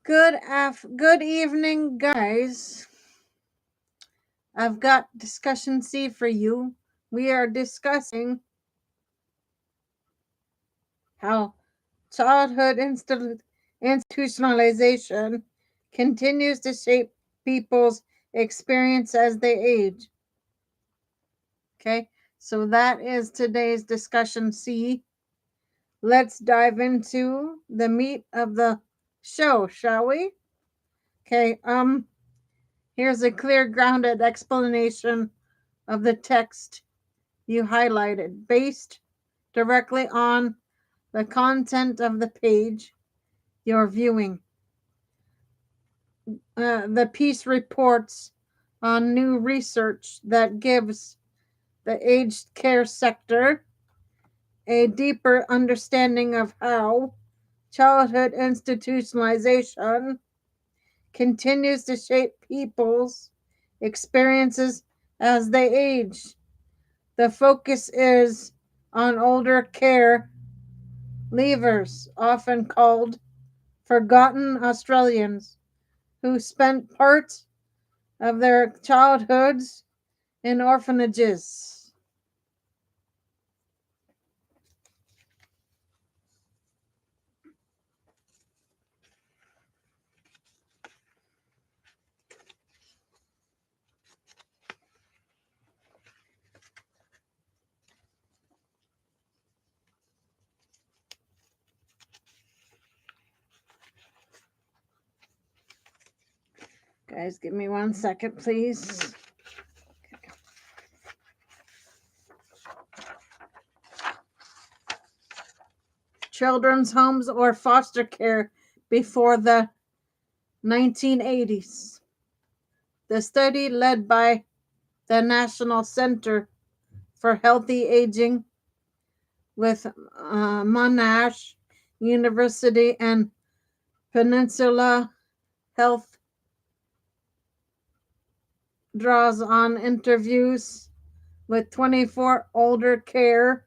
Good evening, guys. I've got discussion C for you. We are discussing how childhood institutionalization continues to shape people's experience as they age. Okay, so that is today's discussion C. Let's dive into the meat of the show, shall we? Okay, here's a clear, grounded explanation of the text you highlighted based directly on the content of the page you're viewing. The piece reports on new research that gives the aged care sector a deeper understanding of how childhood institutionalization continues to shape people's experiences as they age. The focus is on older care leavers, often called forgotten Australians, who spent part of their childhoods in orphanages. Guys, give me 1 second, please. Children's homes or foster care before the 1980s. The study, led by the National Center for Healthy Aging with Monash University and Peninsula Health, draws on interviews with 24 older care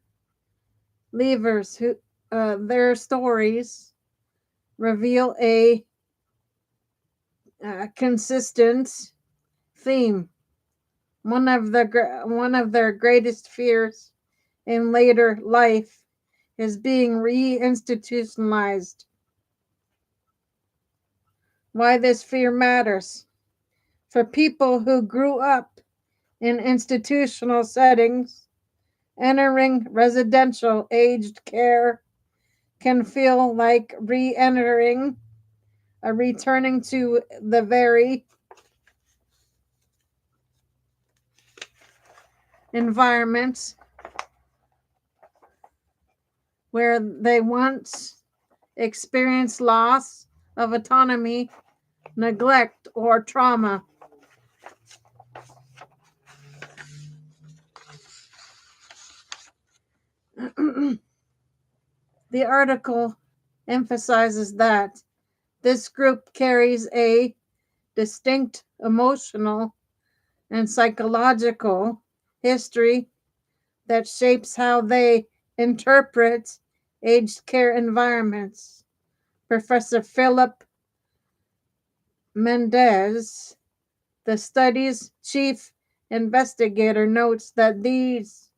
leavers who their stories reveal a consistent theme. One of their greatest fears in later life is being reinstitutionalized. Why this fear matters. For people who grew up in institutional settings, entering residential aged care can feel like returning to the very environment where they once experienced loss of autonomy, neglect, or trauma. The article emphasizes that this group carries a distinct emotional and psychological history that shapes how they interpret aged care environments. Professor Philip Mendez, the study's chief investigator, notes that these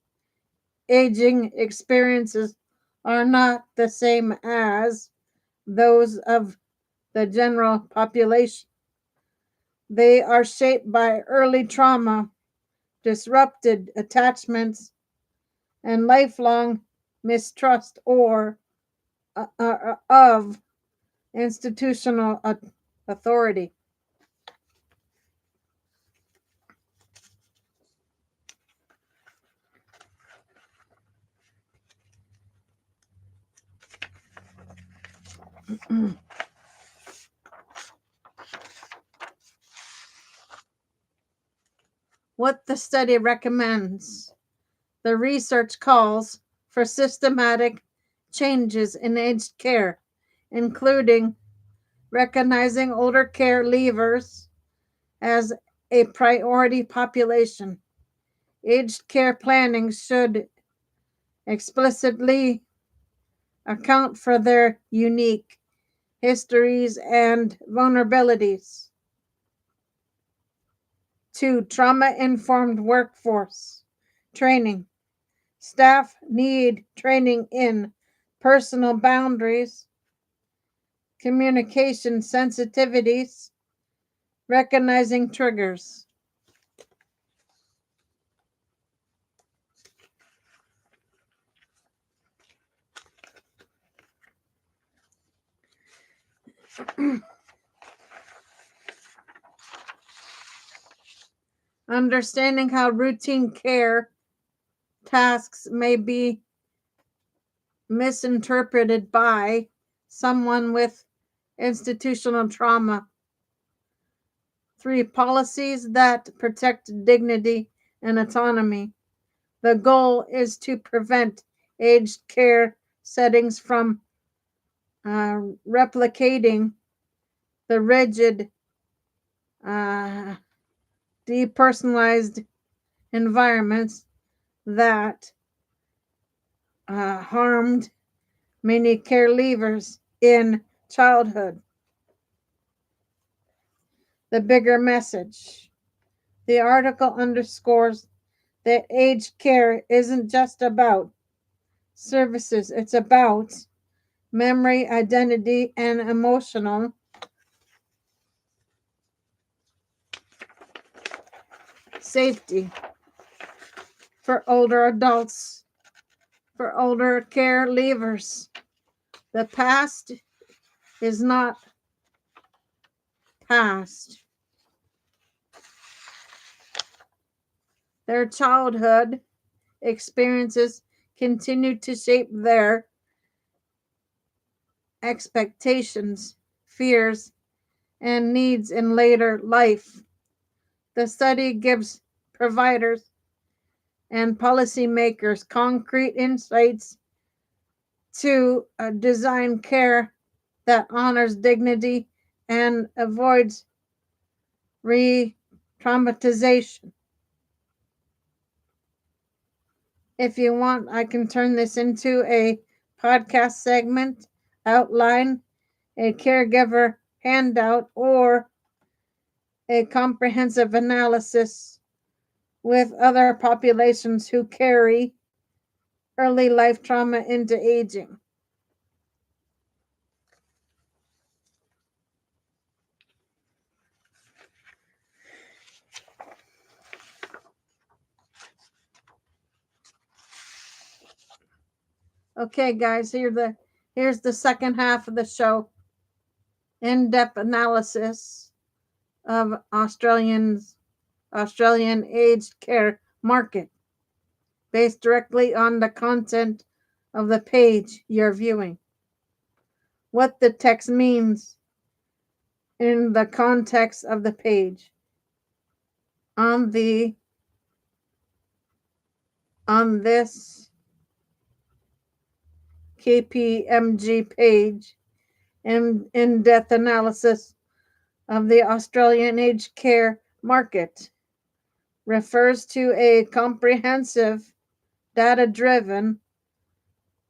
aging experiences are not the same as those of the general population. They are shaped by early trauma, disrupted attachments, and lifelong mistrust of institutional authority. What the study recommends. The research calls for systematic changes in aged care, including recognizing older care leavers as a priority population. Aged care planning should explicitly account for their unique histories, and vulnerabilities. 2. Trauma-informed workforce training. Staff need training in personal boundaries, communication sensitivities, recognizing triggers. Understanding how routine care tasks may be misinterpreted by someone with institutional trauma. 3. Policies that protect dignity and autonomy. The goal is to prevent aged care settings from replicating the rigid, depersonalized environments that harmed many caregivers in childhood. The bigger message. The article underscores that aged care isn't just about services, it's about memory, identity, and emotional safety for older adults, for older caregivers. The past is not past. Their childhood experiences continue to shape their expectations, fears, and needs in later life. The study gives providers and policymakers concrete insights to design care that honors dignity and avoids re-traumatization. If you want, I can turn this into a podcast segment, outline, a caregiver handout, or a comprehensive analysis with other populations who carry early life trauma into aging. Okay, guys, here's the second half of the show. In-depth analysis of Australian aged care market based directly on the content of the page you're viewing. What the text means in the context of the page. On this KPMG page, in-depth analysis of the Australian aged care market refers to a comprehensive, data-driven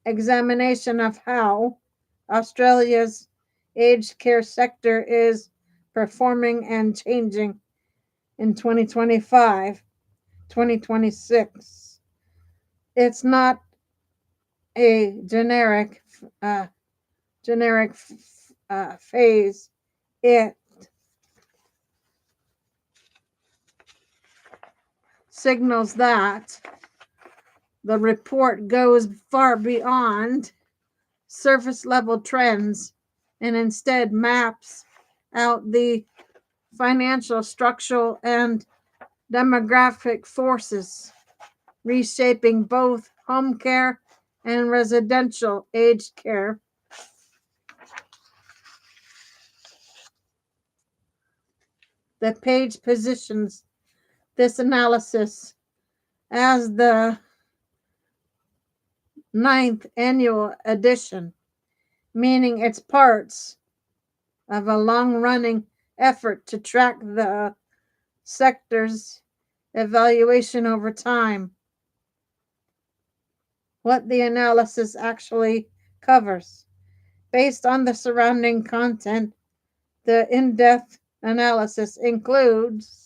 examination of how Australia's aged care sector is performing and changing in 2025, 2026. It's not a generic phase. It signals that the report goes far beyond surface level trends and instead maps out the financial, structural, and demographic forces reshaping both home care and residential aged care. The page positions this analysis as the 9th annual edition, meaning it's parts of a long-running effort to track the sector's evaluation over time. What the analysis actually covers. Based on the surrounding content, the in-depth analysis includes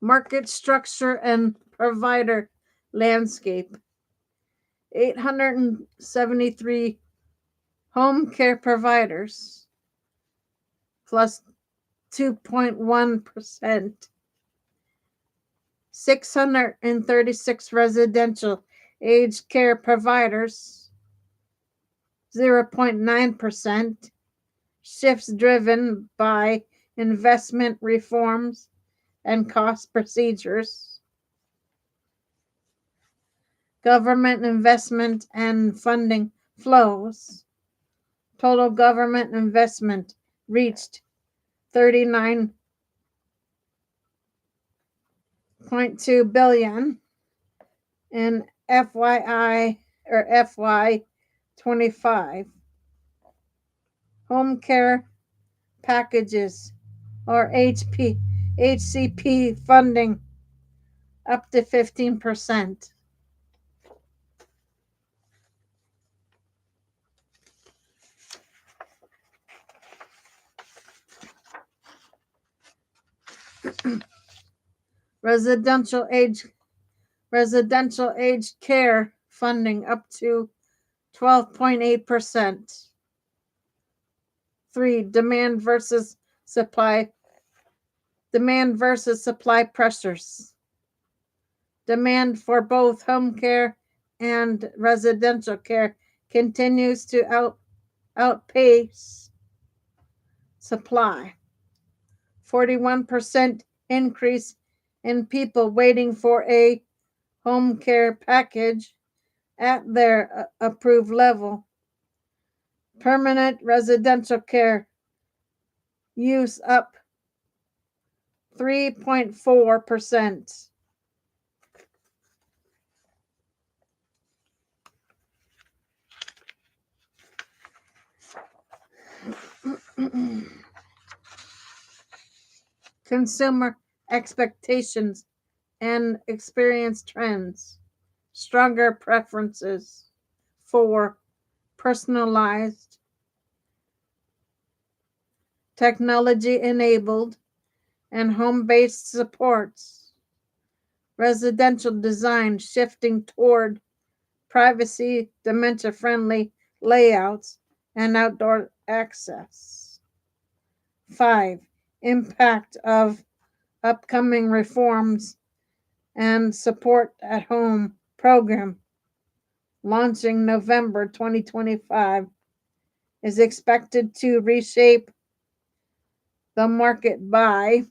market structure and provider landscape. 873 home care providers plus 2.1%. 636 residential aged care providers, 0.9%. Shifts driven by investment reforms and cost procedures. Government investment and funding flows. Total government investment reached 39.2 billion in FY 25. Home care packages or HCP funding up to 15%. Residential aged care funding up to 12.8%. 3. Demand versus supply pressures. Demand for both home care and residential care continues to outpace supply. 41% increase in people waiting for a home care package at their approved level. Permanent residential care use up 3.4%. Consumer expectations and experience trends. Stronger preferences for personalized, technology-enabled, and home-based supports. Residential design shifting toward privacy, dementia-friendly layouts, and outdoor access. 5. Impact of upcoming reforms and support at home program launching November 2025 is expected to reshape the market by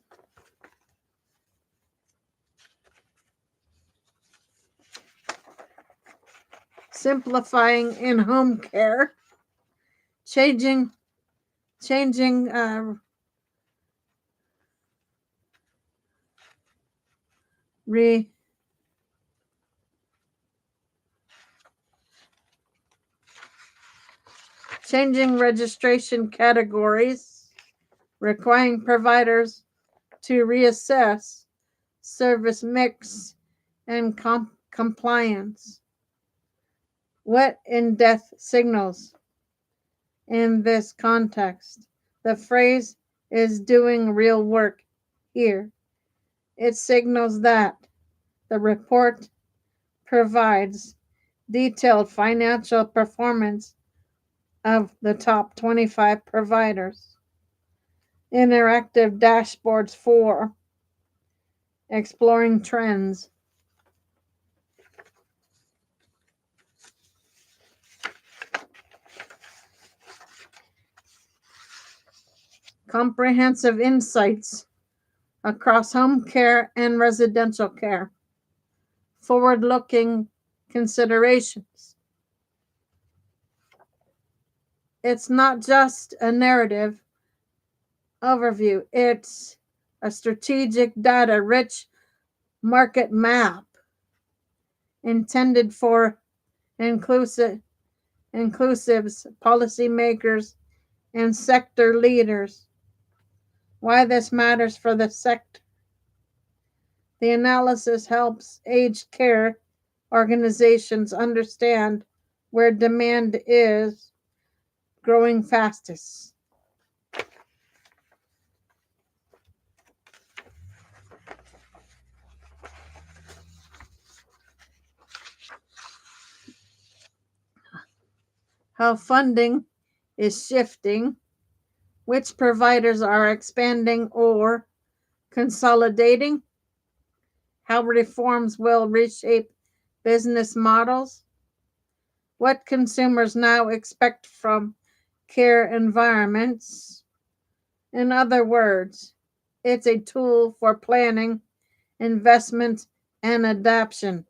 simplifying in-home care, changing registration categories, requiring providers to reassess service mix and compliance. What in-depth signals in this context? The phrase is doing real work here. It signals that the report provides detailed financial performance of the top 25 providers, interactive dashboards for exploring trends, comprehensive insights across home care and residential care, forward-looking considerations. It's not just a narrative overview, it's a strategic data-rich market map intended for inclusive inclusives, policymakers, and sector leaders. Why this matters for the sector. The analysis helps aged care organizations understand where demand is growing fastest. How funding is shifting, which providers are expanding or consolidating, how reforms will reshape business models, what consumers now expect from care environments. In other words, it's a tool for planning, investment, and adoption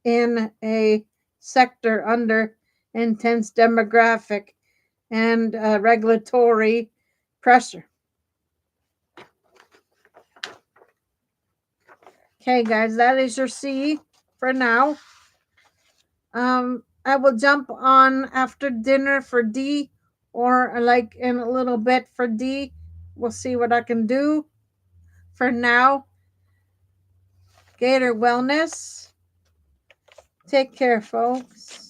in a sector under intense demographic and regulatory pressure. Okay, guys, that is your C for now. I will jump on after dinner for D, or like in a little bit for D. We'll see what I can do. For now, Gator Wellness. Take care, folks.